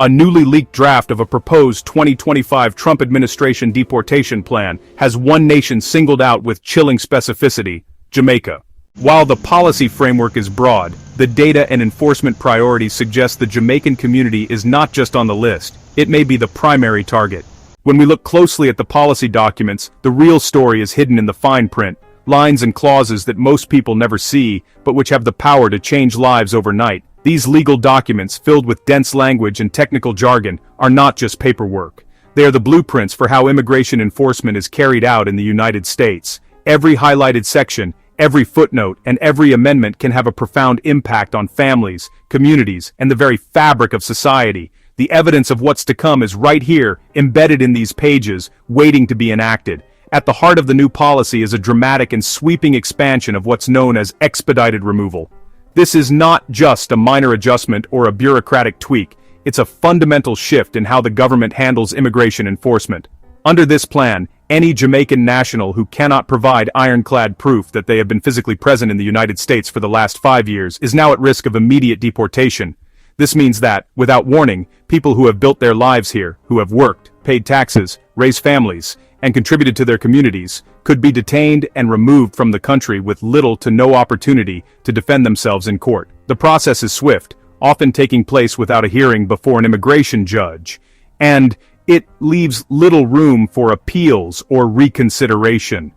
A newly leaked draft of a proposed 2025 Trump administration deportation plan has one nation singled out with chilling specificity: Jamaica. While the policy framework is broad, the data and enforcement priorities suggest the Jamaican community is not just on the list, it may be the primary target. When we look closely at the policy documents, the real story is hidden in the fine print, lines and clauses that most people never see, but which have the power to change lives overnight. These legal documents, filled with dense language and technical jargon, are not just paperwork. They are the blueprints for how immigration enforcement is carried out in the United States. Every highlighted section, every footnote, and every amendment can have a profound impact on families, communities, and the very fabric of society. The evidence of what's to come is right here, embedded in these pages, waiting to be enacted. At the heart of the new policy is a dramatic and sweeping expansion of what's known as expedited removal. This is not just a minor adjustment or a bureaucratic tweak, it's a fundamental shift in how the government handles immigration enforcement. Under this plan, any Jamaican national who cannot provide ironclad proof that they have been physically present in the United States for the last 5 years is now at risk of immediate deportation. This means that, without warning, people who have built their lives here, who have worked, paid taxes, raised families, and contributed to their communities, could be detained and removed from the country with little to no opportunity to defend themselves in court. The process is swift, often taking place without a hearing before an immigration judge, and it leaves little room for appeals or reconsideration.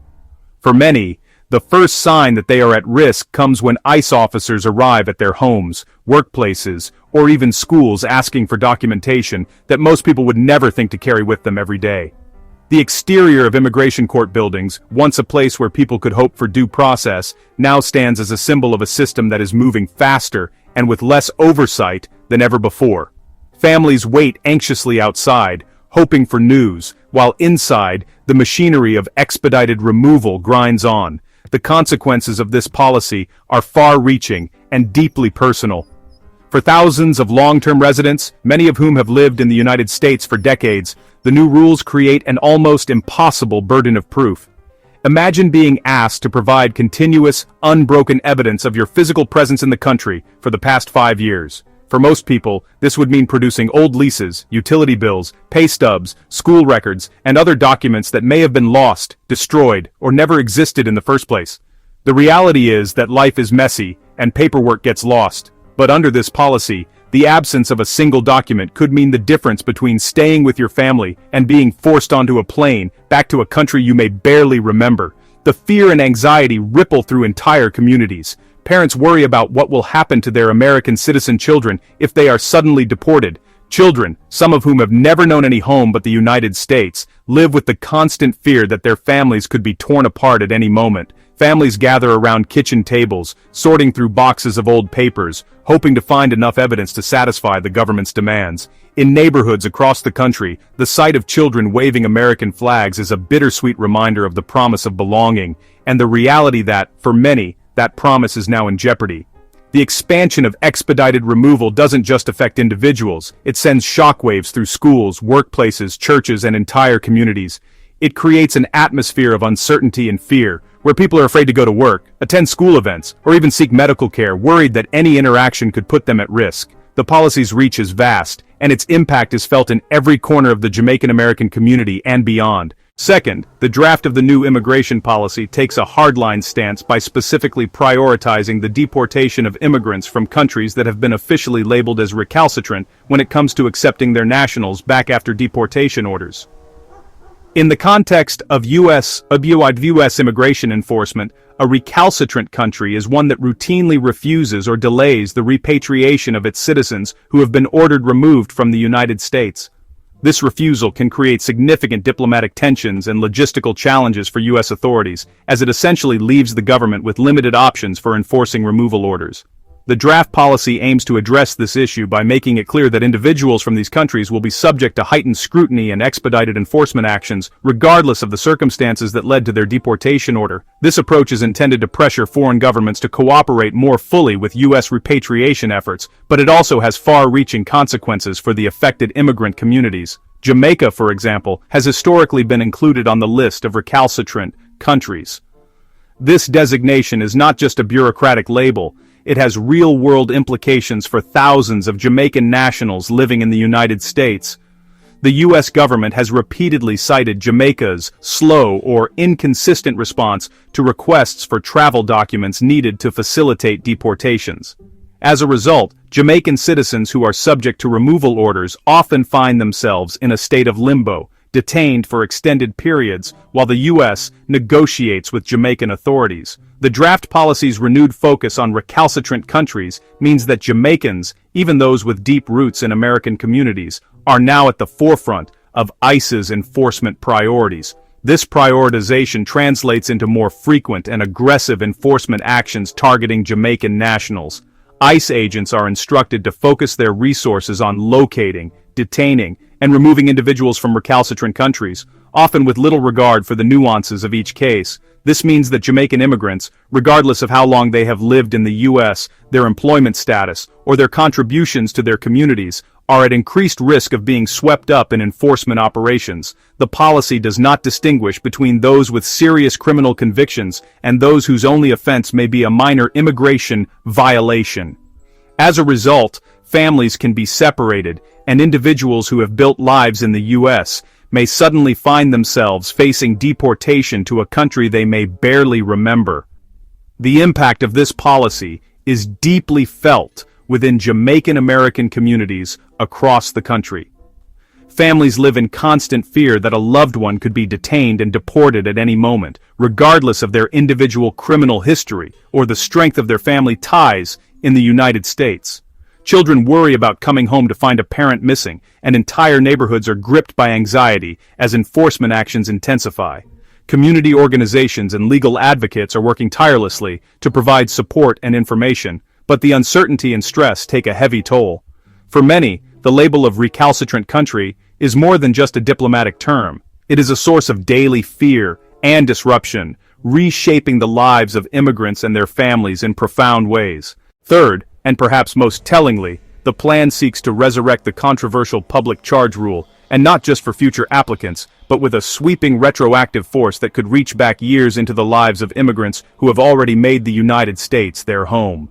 For many, the first sign that they are at risk comes when ICE officers arrive at their homes, workplaces, or even schools asking for documentation that most people would never think to carry with them every day. The exterior of immigration court buildings, once a place where people could hope for due process, now stands as a symbol of a system that is moving faster and with less oversight than ever before. Families wait anxiously outside, hoping for news, while inside, the machinery of expedited removal grinds on. The consequences of this policy are far-reaching and deeply personal. For thousands of long-term residents, many of whom have lived in the United States for decades, the new rules create an almost impossible burden of proof. Imagine being asked to provide continuous, unbroken evidence of your physical presence in the country for the past 5 years. For most people, this would mean producing old leases, utility bills, pay stubs, school records, and other documents that may have been lost, destroyed, or never existed in the first place. The reality is that life is messy, and paperwork gets lost. But under this policy, the absence of a single document could mean the difference between staying with your family and being forced onto a plane back to a country you may barely remember. The fear and anxiety ripple through entire communities. Parents worry about what will happen to their American citizen children if they are suddenly deported. Children, some of whom have never known any home but the United States, live with the constant fear that their families could be torn apart at any moment. Families gather around kitchen tables, sorting through boxes of old papers, hoping to find enough evidence to satisfy the government's demands. In neighborhoods across the country, the sight of children waving American flags is a bittersweet reminder of the promise of belonging, and the reality that, for many, that promise is now in jeopardy. The expansion of expedited removal doesn't just affect individuals, it sends shockwaves through schools, workplaces, churches, and entire communities. It creates an atmosphere of uncertainty and fear, where people are afraid to go to work, attend school events, or even seek medical care, worried that any interaction could put them at risk. The policy's reach is vast, and its impact is felt in every corner of the Jamaican American community and beyond. Second, the draft of the new immigration policy takes a hardline stance by specifically prioritizing the deportation of immigrants from countries that have been officially labeled as recalcitrant when it comes to accepting their nationals back after deportation orders. In the context of U.S. immigration enforcement, a recalcitrant country is one that routinely refuses or delays the repatriation of its citizens who have been ordered removed from the United States. This refusal can create significant diplomatic tensions and logistical challenges for U.S. authorities, as it essentially leaves the government with limited options for enforcing removal orders. The draft policy aims to address this issue by making it clear that individuals from these countries will be subject to heightened scrutiny and expedited enforcement actions, regardless of the circumstances that led to their deportation order. This approach is intended to pressure foreign governments to cooperate more fully with U.S. repatriation efforts, but it also has far-reaching consequences for the affected immigrant communities. Jamaica, for example, has historically been included on the list of recalcitrant countries. This designation is not just a bureaucratic label, it has real-world implications for thousands of Jamaican nationals living in the United States. The U.S. government has repeatedly cited Jamaica's slow or inconsistent response to requests for travel documents needed to facilitate deportations. As a result, Jamaican citizens who are subject to removal orders often find themselves in a state of limbo, detained for extended periods, while the U.S. negotiates with Jamaican authorities. The draft policy's renewed focus on recalcitrant countries means that Jamaicans, even those with deep roots in American communities, are now at the forefront of ICE's enforcement priorities. This prioritization translates into more frequent and aggressive enforcement actions targeting Jamaican nationals. ICE agents are instructed to focus their resources on locating, detaining, and removing individuals from recalcitrant countries, often with little regard for the nuances of each case. This means that Jamaican immigrants, regardless of how long they have lived in the U.S., their employment status, or their contributions to their communities, are at increased risk of being swept up in enforcement operations. The policy does not distinguish between those with serious criminal convictions and those whose only offense may be a minor immigration violation. As a result, families can be separated, and individuals who have built lives in the U.S. may suddenly find themselves facing deportation to a country they may barely remember. The impact of this policy is deeply felt within Jamaican American communities across the country. Families live in constant fear that a loved one could be detained and deported at any moment, regardless of their individual criminal history or the strength of their family ties in the United States. Children worry about coming home to find a parent missing, and entire neighborhoods are gripped by anxiety as enforcement actions intensify. Community organizations and legal advocates are working tirelessly to provide support and information, but the uncertainty and stress take a heavy toll. For many, the label of recalcitrant country is more than just a diplomatic term. It is a source of daily fear and disruption, reshaping the lives of immigrants and their families in profound ways. Third, and perhaps most tellingly, the plan seeks to resurrect the controversial public charge rule, and not just for future applicants, but with a sweeping retroactive force that could reach back years into the lives of immigrants who have already made the United States their home.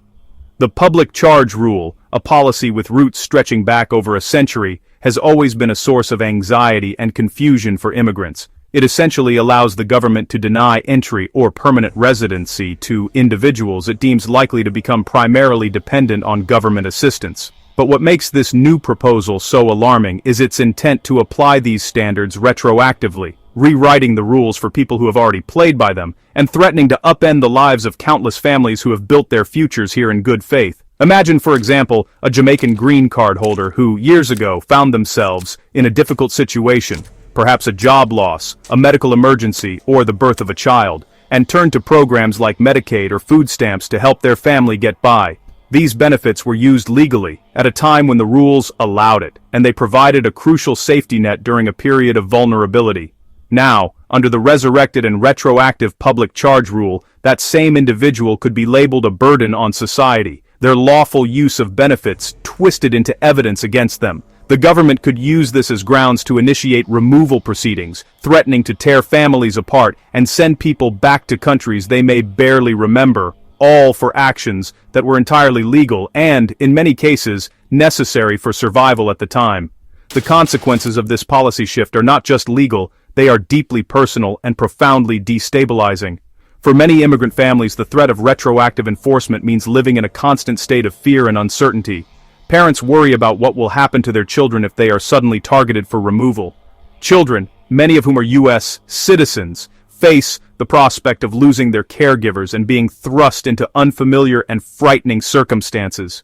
The public charge rule, a policy with roots stretching back over a century, has always been a source of anxiety and confusion for immigrants. It essentially allows the government to deny entry or permanent residency to individuals it deems likely to become primarily dependent on government assistance. But what makes this new proposal so alarming is its intent to apply these standards retroactively, rewriting the rules for people who have already played by them, and threatening to upend the lives of countless families who have built their futures here in good faith. Imagine, for example, a Jamaican green card holder who, years ago, found themselves in a difficult situation, perhaps a job loss, a medical emergency, or the birth of a child, and turned to programs like Medicaid or food stamps to help their family get by. These benefits were used legally, at a time when the rules allowed it, and they provided a crucial safety net during a period of vulnerability. Now, under the resurrected and retroactive public charge rule, that same individual could be labeled a burden on society, their lawful use of benefits twisted into evidence against them. The government could use this as grounds to initiate removal proceedings, threatening to tear families apart and send people back to countries they may barely remember, all for actions that were entirely legal and, in many cases, necessary for survival at the time. The consequences of this policy shift are not just legal, they are deeply personal and profoundly destabilizing. For many immigrant families, the threat of retroactive enforcement means living in a constant state of fear and uncertainty. Parents worry about what will happen to their children if they are suddenly targeted for removal. Children, many of whom are U.S. citizens, face the prospect of losing their caregivers and being thrust into unfamiliar and frightening circumstances.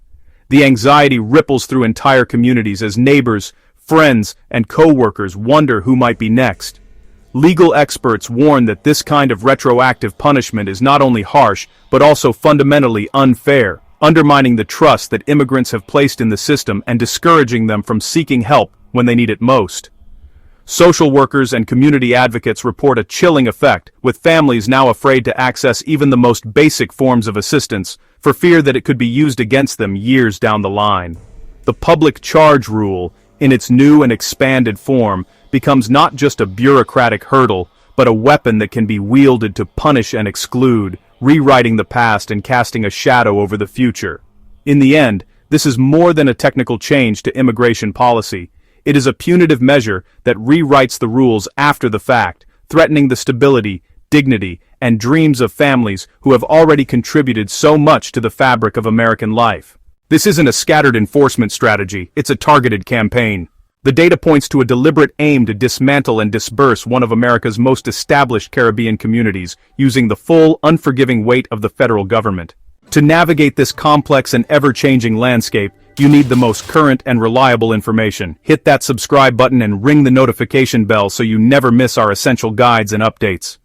The anxiety ripples through entire communities as neighbors, friends, and co-workers wonder who might be next. Legal experts warn that this kind of retroactive punishment is not only harsh, but also fundamentally unfair, undermining the trust that immigrants have placed in the system and discouraging them from seeking help when they need it most. Social workers and community advocates report a chilling effect, with families now afraid to access even the most basic forms of assistance, for fear that it could be used against them years down the line. The public charge rule, in its new and expanded form, becomes not just a bureaucratic hurdle, but a weapon that can be wielded to punish and exclude, rewriting the past and casting a shadow over the future. In the end, this is more than a technical change to immigration policy. It is a punitive measure that rewrites the rules after the fact, threatening the stability, dignity, and dreams of families who have already contributed so much to the fabric of American life. This isn't a scattered enforcement strategy, it's a targeted campaign. The data points to a deliberate aim to dismantle and disperse one of America's most established Caribbean communities, using the full, unforgiving weight of the federal government. To navigate this complex and ever-changing landscape, you need the most current and reliable information. Hit that subscribe button and ring the notification bell so you never miss our essential guides and updates.